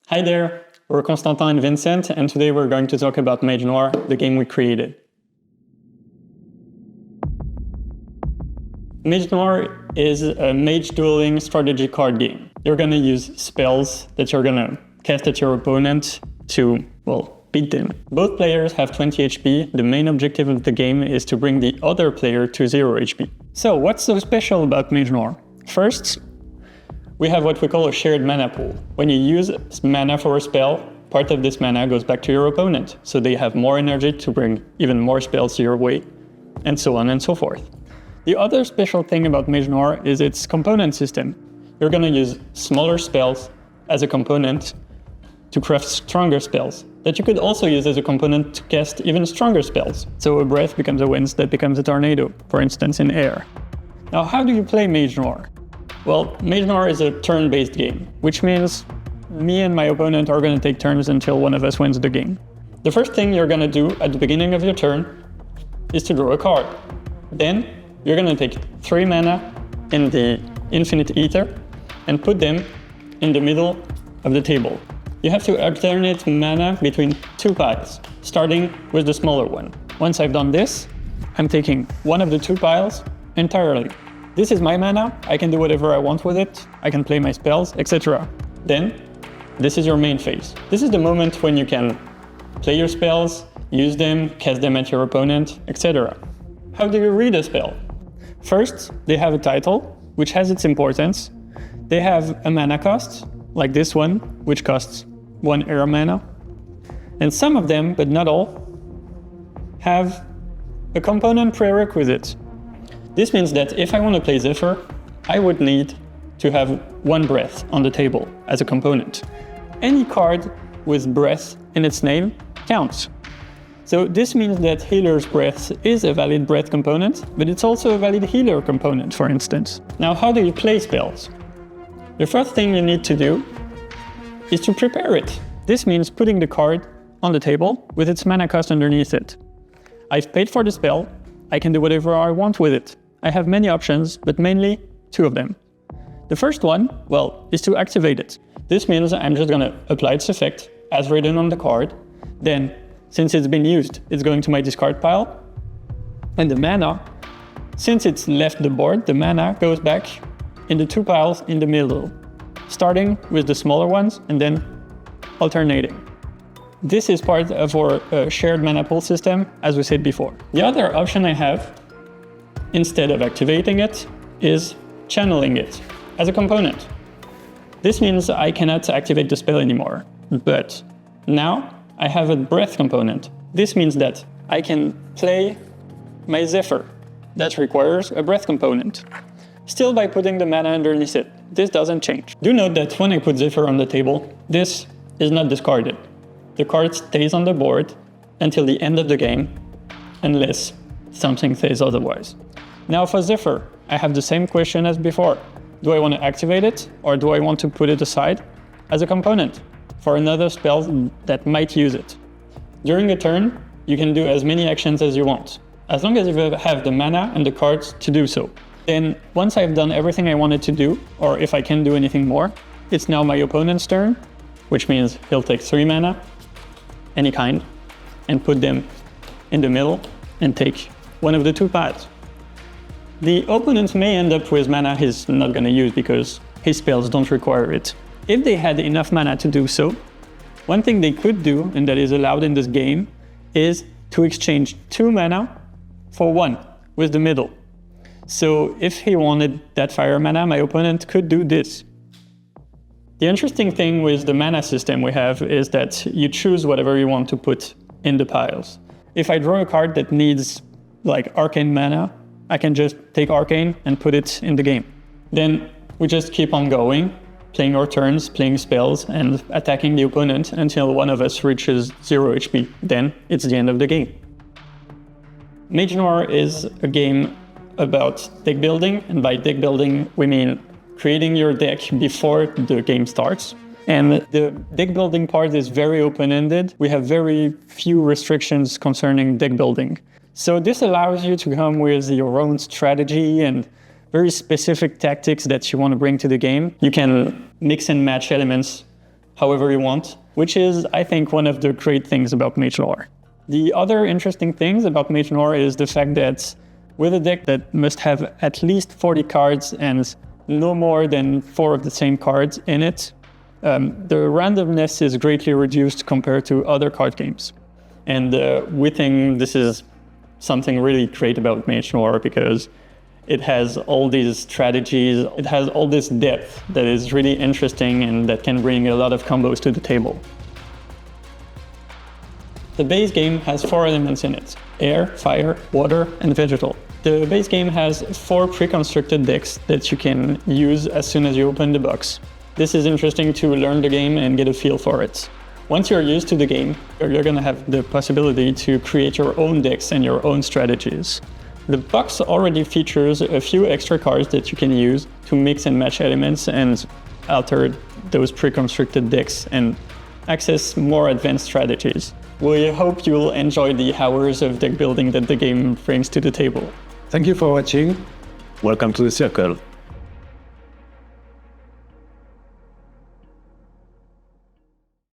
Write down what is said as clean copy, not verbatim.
Hi there, we're Constantin and Vincent, and today we're going to talk about Mage Noir, the game we created. Mage Noir is a mage dueling strategy card game. You're going to use spells that you're going to cast at your opponent to, beat them. Both players have 20 HP. The main objective of the game is to bring the other player to 0 HP. So what's so special about Mage Noir? First, we have what we call a shared mana pool. When you use mana for a spell, part of this mana goes back to your opponent, so they have more energy to bring even more spells your way, and so on and so forth. The other special thing about Mage Noir is its component system. You're going to use smaller spells as a component to craft stronger spells that you could also use as a component to cast even stronger spells. So a breath becomes a wind that becomes a tornado, for instance in air. Now how do you play Mage Noir? Well, Mage Noir is a turn-based game, which means me and my opponent are going to take turns until one of us wins the game. The first thing you're going to do at the beginning of your turn is to draw a card. Then you're going to take 3 mana in the Infinite Ether and put them in the middle of the table. You have to alternate mana between 2 piles, starting with the smaller one. Once I've done this, I'm taking one of the 2 piles entirely. This is my mana, I can do whatever I want with it, I can play my spells, etc. Then, this is your main phase. This is the moment when you can play your spells, use them, cast them at your opponent, etc. How do you read a spell? First, they have a title, which has its importance. They have a mana cost, like this one, which costs 1 air mana. And some of them, but not all, have a component prerequisite. This means that if I want to play Zephyr, I would need to have 1 breath on the table as a component. Any card with breath in its name counts. So this means that Healer's Breath is a valid breath component, but it's also a valid healer component, for instance. Now, how do you play spells? The first thing you need to do is to prepare it. This means putting the card on the table with its mana cost underneath it. I've paid for the spell, I can do whatever I want with it. I have many options, but mainly 2 of them. The first one, is to activate it. This means I'm just going to apply its effect as written on the card. Then, since it's been used, it's going to my discard pile. And the mana, since it's left the board, the mana goes back in the 2 piles in the middle, starting with the smaller ones and then alternating. This is part of our shared mana pool system, as we said before. The other option I have, instead of activating it, is channeling it as a component. This means I cannot activate the spell anymore, but now I have a breath component. This means that I can play my Zephyr. That requires a breath component. Still by putting the mana underneath it. This doesn't change. Do note that when I put Zephyr on the table, this is not discarded. The card stays on the board until the end of the game, unless something says otherwise. Now for Zephyr, I have the same question as before. Do I want to activate it, or do I want to put it aside as a component for another spell that might use it? During a turn, you can do as many actions as you want, as long as you have the mana and the cards to do so. Then, once I've done everything I wanted to do, or if I can do anything more, it's now my opponent's turn, which means he'll take 3 mana, any kind, and put them in the middle and take one of the 2 piles. The opponent may end up with mana he's not going to use because his spells don't require it. If they had enough mana to do so, one thing they could do, and that is allowed in this game, is to exchange 2 mana for 1 with the middle. So if he wanted that fire mana, my opponent could do this. The interesting thing with the mana system we have is that you choose whatever you want to put in the piles. If I draw a card that needs arcane mana, I can just take arcane and put it in the game. Then we just keep on going, playing our turns, playing spells, and attacking the opponent until one of us reaches 0 HP. Then it's the end of the game. Mage Noir is a game about deck building, and by deck building we mean creating your deck before the game starts. And the deck building part is very open-ended. We have very few restrictions concerning deck building. So this allows you to come with your own strategy and very specific tactics that you want to bring to the game. You can mix and match elements however you want, which is, I think, one of the great things about Mage Noir. The other interesting things about Mage Noir is the fact that with a deck that must have at least 40 cards and no more than 4 of the same cards in it, the randomness is greatly reduced compared to other card games. And we think this is something really great about Mage Noir because it has all these strategies, it has all this depth that is really interesting and that can bring a lot of combos to the table. The base game has 4 elements in it: air, fire, water, and vegetal. The base game has 4 pre-constructed decks that you can use as soon as you open the box. This is interesting to learn the game and get a feel for it. Once you're used to the game, you're going to have the possibility to create your own decks and your own strategies. The box already features a few extra cards that you can use to mix and match elements and alter those pre-constructed decks and access more advanced strategies. We hope you'll enjoy the hours of deck building that the game brings to the table. Thank you for watching. Welcome to the circle.